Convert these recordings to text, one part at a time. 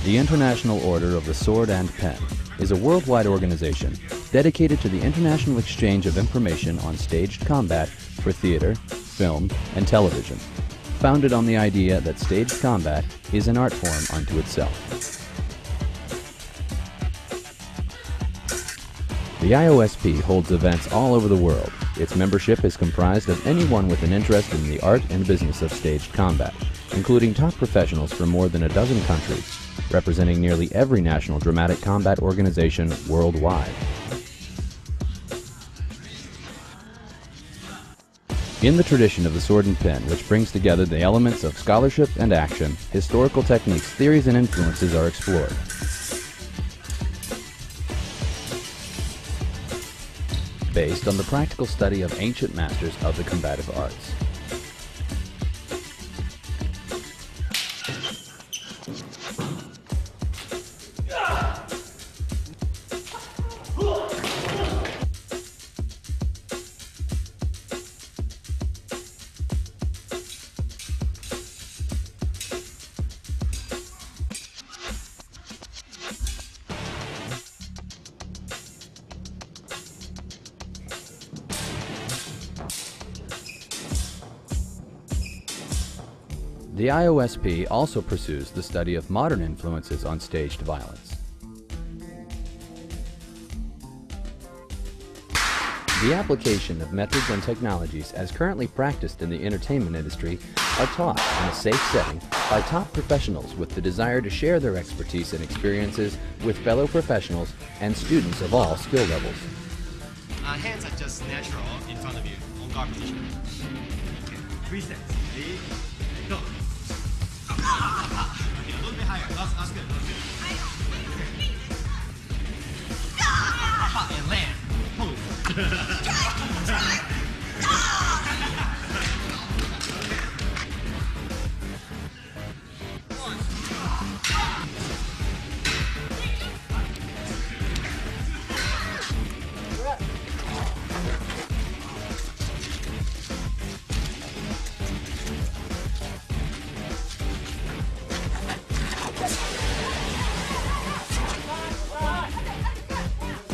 The International Order of the Sword and Pen is a worldwide organization dedicated to the international exchange of information on staged combat for theater, film, and television, founded on the idea that staged combat is an art form unto itself. The IOSP holds events all over the world. Its membership is comprised of anyone with an interest in the art and business of staged combat, including top professionals from more than a dozen countries, representing nearly every national dramatic combat organization worldwide. In the tradition of the sword and pen, which brings together the elements of scholarship and action, historical techniques, theories, and influences are explored. Based on the practical study of ancient masters of the combative arts. The IOSP also pursues the study of modern influences on staged violence. The application of methods and technologies as currently practiced in the entertainment industry are taught in a safe setting by top professionals with the desire to share their expertise and experiences with fellow professionals and students of all skill levels. Hands are just natural in front of you, on guard position. Okay. 3 steps. Ready? Go. Okay, a little bit higher. That's good. That's good. Up and land.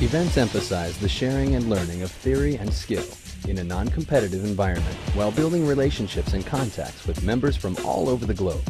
Events emphasize the sharing and learning of theory and skill in a non-competitive environment while building relationships and contacts with members from all over the globe.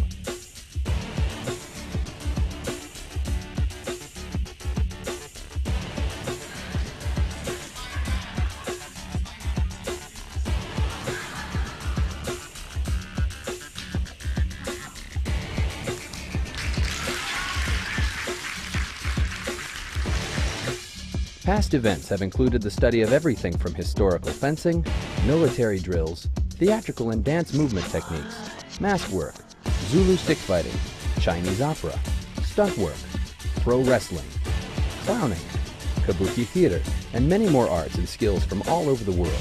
Past events have included the study of everything from historical fencing, military drills, theatrical and dance movement techniques, mask work, Zulu stick fighting, Chinese opera, stunt work, pro wrestling, clowning, kabuki theater, and many more arts and skills from all over the world.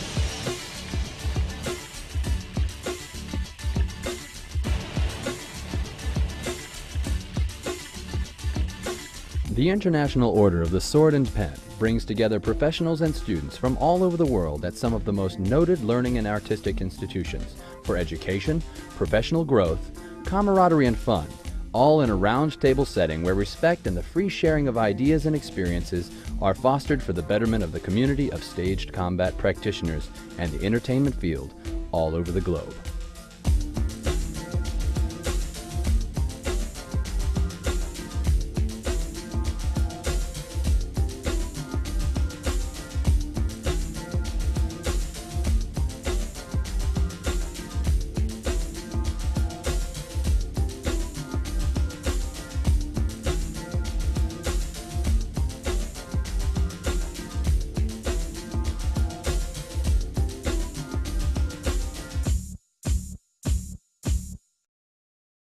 The International Order of the Sword and Pen brings together professionals and students from all over the world at some of the most noted learning and artistic institutions for education, professional growth, camaraderie, and fun, all in a round-table setting where respect and the free sharing of ideas and experiences are fostered for the betterment of the community of staged combat practitioners and the entertainment field all over the globe.